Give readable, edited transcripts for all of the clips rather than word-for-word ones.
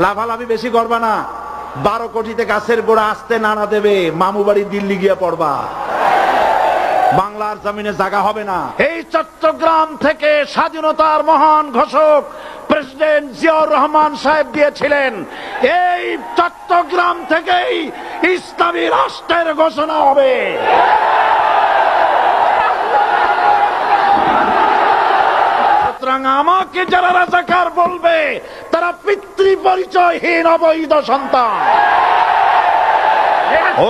লাফালাফি বেশি করবা না, 12 কোটিতে গাছের গোড়া আসতে নানা দেবে, মামু বাড়ি দিল্লি গিয়ে পড়বা, বাংলার জমিনে জায়গা হবে না। এই চট্টগ্রাম থেকে স্বাধীনতার মহান ঘোষক প্রেসিডেন্ট জিয়াউর রহমান সাহেব দিয়েছিলেন, এই চট্টগ্রাম থেকেই ইসলামী রাষ্ট্রের ঘোষণা হবে। সুতরাং আমাকে যারা রাজাকার বলবে তারা পিতৃ পরিচয়হীন অবৈধ সন্তান।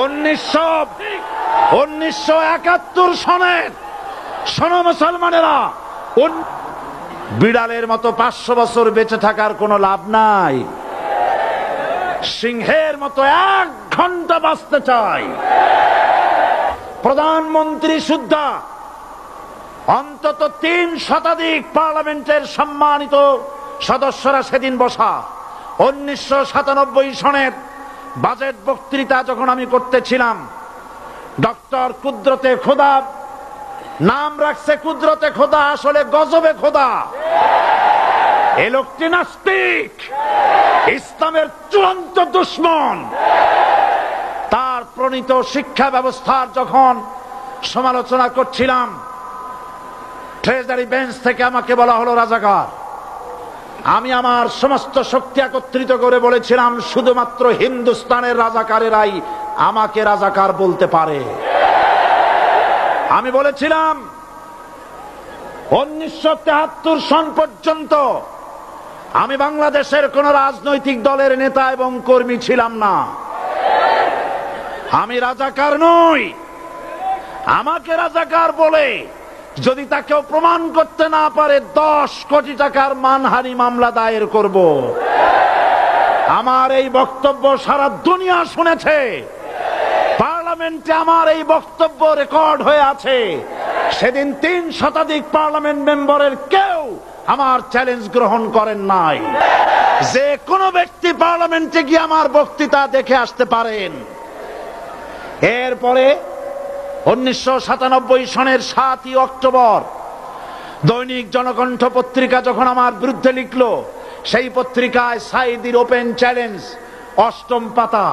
1971 সনের শোনো মুসলমানেরা, বিড়ালের মতো 500 বছর বেঁচে থাকার কোনো লাভ নাই, সিংহের মতো 1 ঘন্টা বাঁচতে চাই। প্রধানমন্ত্রী সুদ্ধা অন্তত 3 শতাধিক পার্লামেন্টের সম্মানিত সদস্যরা সেদিন বসা। 1997 সনের বাজেট বক্তৃতা যখন আমি করতেছিলাম, ডক্টর কুদরতে খোদা, নাম রাখছে কুদরতে খোদা, আসলে গজবে খোদা। এই লোকটি নাস্তিক, ইসলামের চূড়ান্ত দুশমন। তার প্রণীত শিক্ষা ব্যবস্থার যখন সমালোচনা করছিলাম, ট্রেজারি বেঞ্চ থেকে আমাকে বলা হলো রাজাকার। আমি আমার সমস্ত শক্তি একত্রিত করে বলেছিলাম, শুধুমাত্র হিন্দুস্তানের রাজাকারেরাই আমাকে রাজাকার বলতে পারে। আমি বলেছিলাম 1973 সন পর্যন্ত আমি বাংলাদেশের কোন রাজনৈতিক দলের নেতা এবং কর্মী ছিলাম না। আমি রাজাকার নই। আমাকে রাজাকার বলে যদি তাকেও প্রমাণ করতে না পারে 10 কোটি টাকার মানহানি মামলা দায়ের করব। আমার এই বক্তব্য সারা দুনিয়া শুনেছে, পার্লামেন্টে আমার এই বক্তব্য রেকর্ড হয়ে আছে। সেদিন 3 শতাধিক পার্লামেন্ট মেম্বারের কেউ আমার চ্যালেঞ্জ গ্রহণ করেন নাই। যে কোনো ব্যক্তি পার্লামেন্টে গিয়ে আমার বক্তৃতা দেখে আসতে পারেন। এরপরে 1997 সনের 7 অক্টোবর দৈনিক জনকণ্ঠ পত্রিকা যখন আমার বিরুদ্ধে লিখল, সেই পত্রিকায় সাইদির ওপেন চ্যালেঞ্জ 8ম পাতা,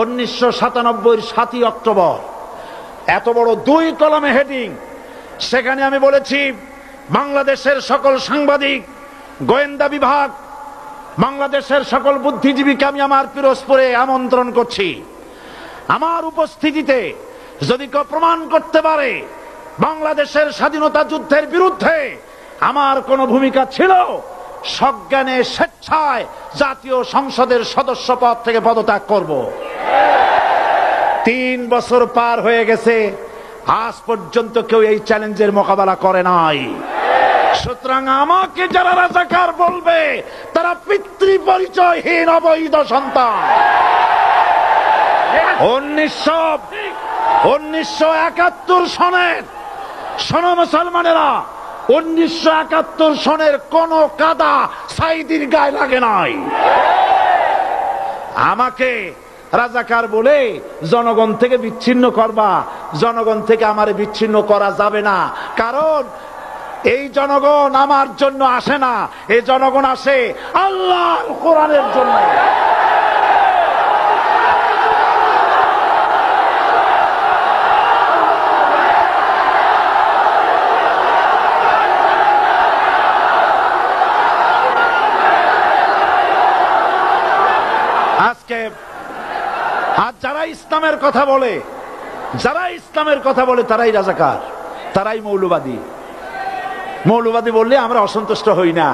1997 7 অক্টোবর, এত বড় 2 কলমে হেডিং। সেখানে আমি বলেছি, বাংলাদেশের সকল সাংবাদিক, গোয়েন্দা বিভাগ, বাংলাদেশের সকল বুদ্ধিজীবীকে আমি আমার পিরোজপুরে আমন্ত্রণ করছি। আমার উপস্থিতিতে যদি কেউ প্রমাণ করতে পারে বাংলাদেশের স্বাধীনতা যুদ্ধের বিরুদ্ধে আমার কোনো ভূমিকা ছিল, সজ্ঞানে স্বেচ্ছায় জাতীয় সংসদের সদস্য পদ থেকে পদত্যাগ করব। 3 বছর পার হয়ে গেছে, আজ পর্যন্ত কেউ এই চ্যালেঞ্জের মোকাবেলা করে নাই। সুতরাং আমাকে যারা রাজাকার বলবে তারা পিতৃ পরিচয়হীন অবৈধ সন্তান। 1971 সনের শোনো মুসলমানেরা, 1971 সনের কোন কাদা সাইদির গায়ে লাগে নাই। আমাকে রাজাকার বলে জনগণ থেকে বিচ্ছিন্ন করবা, জনগণ থেকে আমারে বিচ্ছিন্ন করা যাবে না। কারণ এই জনগণ আমার জন্য আসে না, এই জনগণ আসে আল্লাহর কোরআনের জন্য। আজ যারা ইসলামের কথা বলে, তারাই রাজাকার, তারাই মৌলবাদী। মৌলবাদী বললে আমরা অসন্তুষ্ট হই না,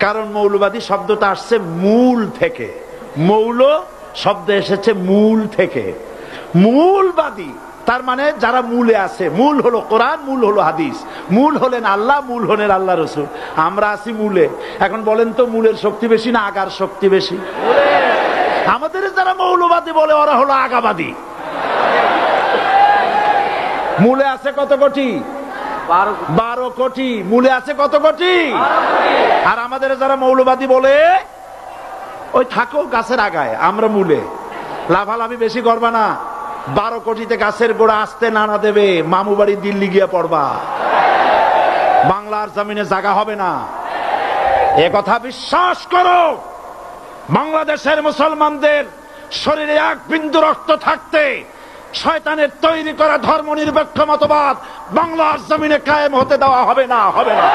কারণ মৌলবাদী শব্দটা আসছে মূল থেকে। মৌল শব্দ এসেছে মূল থেকে। মূলবাদী তার মানে যারা মূলে আছে। মূল হলো কোরআন, মূল হলো হাদিস, মূল হলেন আল্লাহ, মূল হলেন আল্লাহ রসুল। আমরা আছি মূলে। এখন বলেন তো, মূলের শক্তি বেশি না আগার শক্তি বেশি? আমাদের যারা মৌলবাদী বলে ওরা হলো আগাবাদী। মূলে আছে কত কোটি? 12 কোটি। মূলে আছে কত কোটি? আর আমাদের যারা মৌলবাদী বলে ওই থাকো গাছের আগায়, আমরা মূলে। লাফালাফি বেশি করবা না, 12 কোটিতে গাছের গোড়া আসতে নানা দেবে, মামু বাড়ি দিল্লি গিয়ে পড়বা, বাংলার জমিনে জায়গা হবে না। এ কথা বিশ্বাস করো। বাংলাদেশের মুসলমানদের শরীরে এক বিন্দু রক্ত থাকতে শয়তানের তৈরি করা ধর্মনিরপেক্ষ মতবাদ বাংলার জমিনে কায়েম হতে দেওয়া হবে না, হবে না।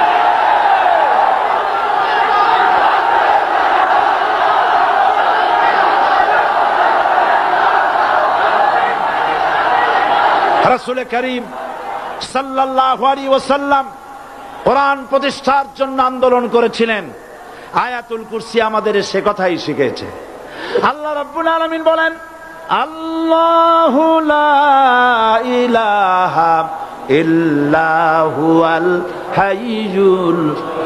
রাসূল করিম সাল্লাল্লাহু আলাইহি ওয়াসাল্লাম কোরআন প্রতিষ্ঠার জন্য আন্দোলন করেছিলেন। আয়াতুল কুরসি আমাদের সে কথাই শিখিয়েছে। আল্লাহ রাব্বুল আলামিন বলেন, আল্লাহু লা ইলাহা ইল্লা হুয়াল হাইয়ুল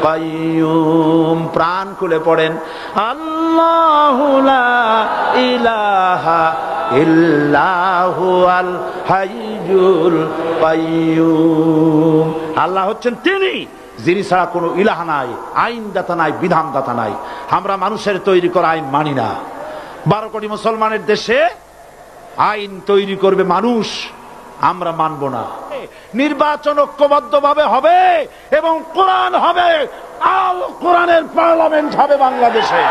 কাইয়্যুম। প্রাণ খুলে পড়েন, আল্লাহু লা ইলাহা ইল্লা হুয়াল হাইয়ুল কাইয়্যুম। আল্লাহ হচ্ছেন তিনি যিনি ছাড়া কোনো ইলাহ নাই, আইনদাতা নাই, বিধানদাতা নাই। আমরা মানুষের তৈরি করা আইন মানি না। 12 কোটি মুসলমানের দেশে আইন তৈরি করবে মানুষ, আমরা মানব না। নির্বাচন ঐক্যবদ্ধভাবে হবে এবং কোরআন হবে, আল কোরআনের পার্লামেন্ট হবে বাংলাদেশে।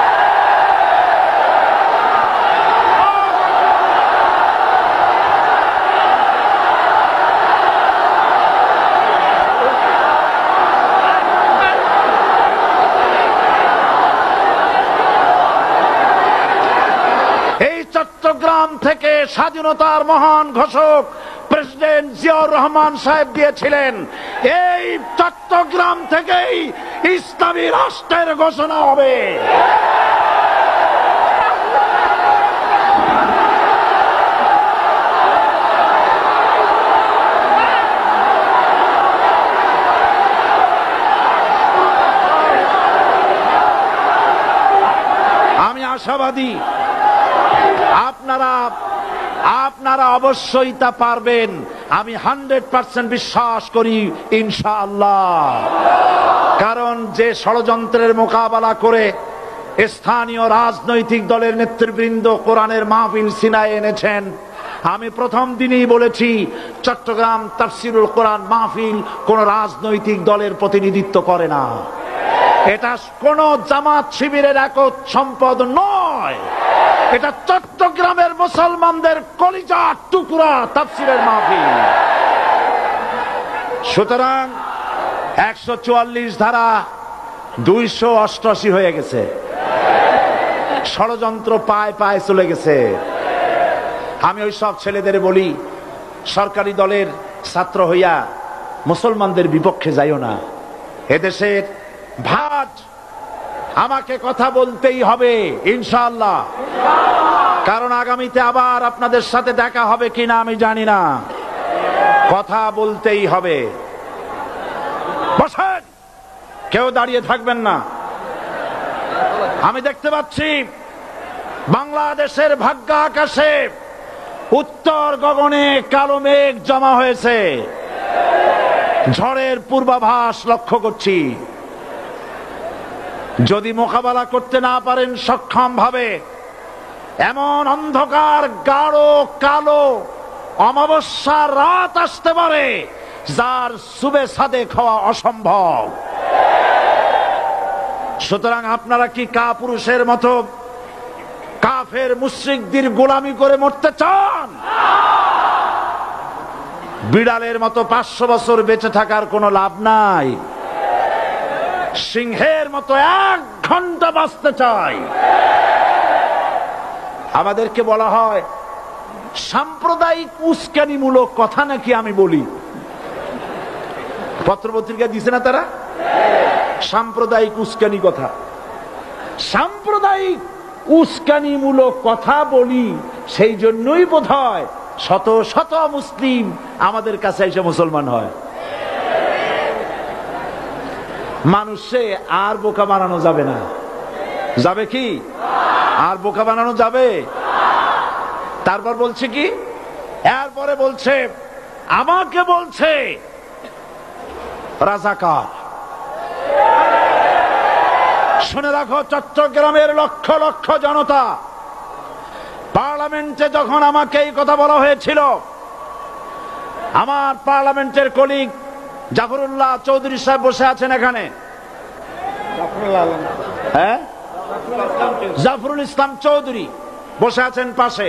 চট্টগ্রাম থেকে স্বাধীনতার মহান ঘোষক প্রেসিডেন্ট জিয়াউর রহমান সাহেব দিয়েছিলেন। এই চট্টগ্রাম থেকেই ইসলামী রাষ্ট্রের ঘোষণা হবে। আমি আশাবাদী আপনারা অবশ্যই তা পারবেন। আমি 100% বিশ্বাস করি ইনশাআল্লাহ। কারণ যে ষড়যন্ত্রের মোকাবেলা করে স্থানীয় রাজনৈতিক দলের নেতৃবৃন্দ কোরআনের মাহফিল সিনায় এনেছেন, আমি প্রথম দিনেই বলেছি চট্টগ্রাম তাফসিরুল কোরআন মাহফিল কোন রাজনৈতিক দলের প্রতিনিধিত্ব করে না। এটা কোন জামাত শিবিরের একক সম্পদ নয়। এটা চট্টগ্রামের মুসলমানদের কলিজার টুকরা তাফসীরের মাহফিল। সুতরাং 144 ধারা 288 হয়ে গেছে। ষড়যন্ত্র পায় পায় চলে গেছে। আমি ওই সব ছেলেদের বলি, সরকারি দলের ছাত্র হইয়া মুসলমানদের বিপক্ষে যাইও না। এদেশের ভাট আমাকে কথা বলতেই হবে ইনশাআল্লাহ। কারণ আগামীতে আবার আপনাদের সাথে দেখা হবে কিনা আমি জানি না। কথা বলতেই হবে। বসেন, কেউ দাঁড়িয়ে থাকবেন না। আমি দেখতে পাচ্ছি বাংলাদেশের ভাগ্য আকাশে উত্তর গগনে কালো মেঘ জমা হয়েছে। ঝড়ের পূর্বাভাস লক্ষ্য করছি। যদি মোকাবেলা করতে না পারেন সক্ষম ভাবে, এমন অন্ধকার গাঢ় কালো অমাবস্যার রাত আসতে পারে যার সুবে সাদেক হওয়া অসম্ভব। সুতরাং আপনারা কি কাপুরুষের মতো কাফের মুশরিকদের গোলামি করে মরতে চান? বিড়ালের মতো 500 বছর বেঁচে থাকার কোনো লাভ নাই। সিংহের মতো 1 ঘন্টা বাঁচতে চাই। আমাদেরকে বলা হয় সাম্প্রদায়িক উস্কানিমূলক কথা নাকি আমি বলি। পত্রপত্রিকা দিছে না তারা? সাম্প্রদায়িক উস্কানি কথা। সাম্প্রদায়িক উস্কানিমূলক কথা বলি, সেই জন্যই বোধহয় শত শত মুসলিম আমাদের কাছে এসে মুসলমান হয়। মানুষে আর বোকা বানানো যাবে না। যাবে কি? আর বোকা বানানো যাবে? তারপর বলছে কি? এরপরে বলছে আমাকে বলছে রাজাকার। শুনে রাখো চট্টগ্রামের লক্ষ লক্ষ জনতা, পার্লামেন্টে যখন আমাকে এই কথা বলা হয়েছিল, আমার পার্লামেন্টের কলিগ জাফরুল্লাহ চৌধুরী সাহেব বসে আছেন এখানে। হ্যাঁ, জাফরুল ইসলাম চৌধুরী বসে আছেন পাশে।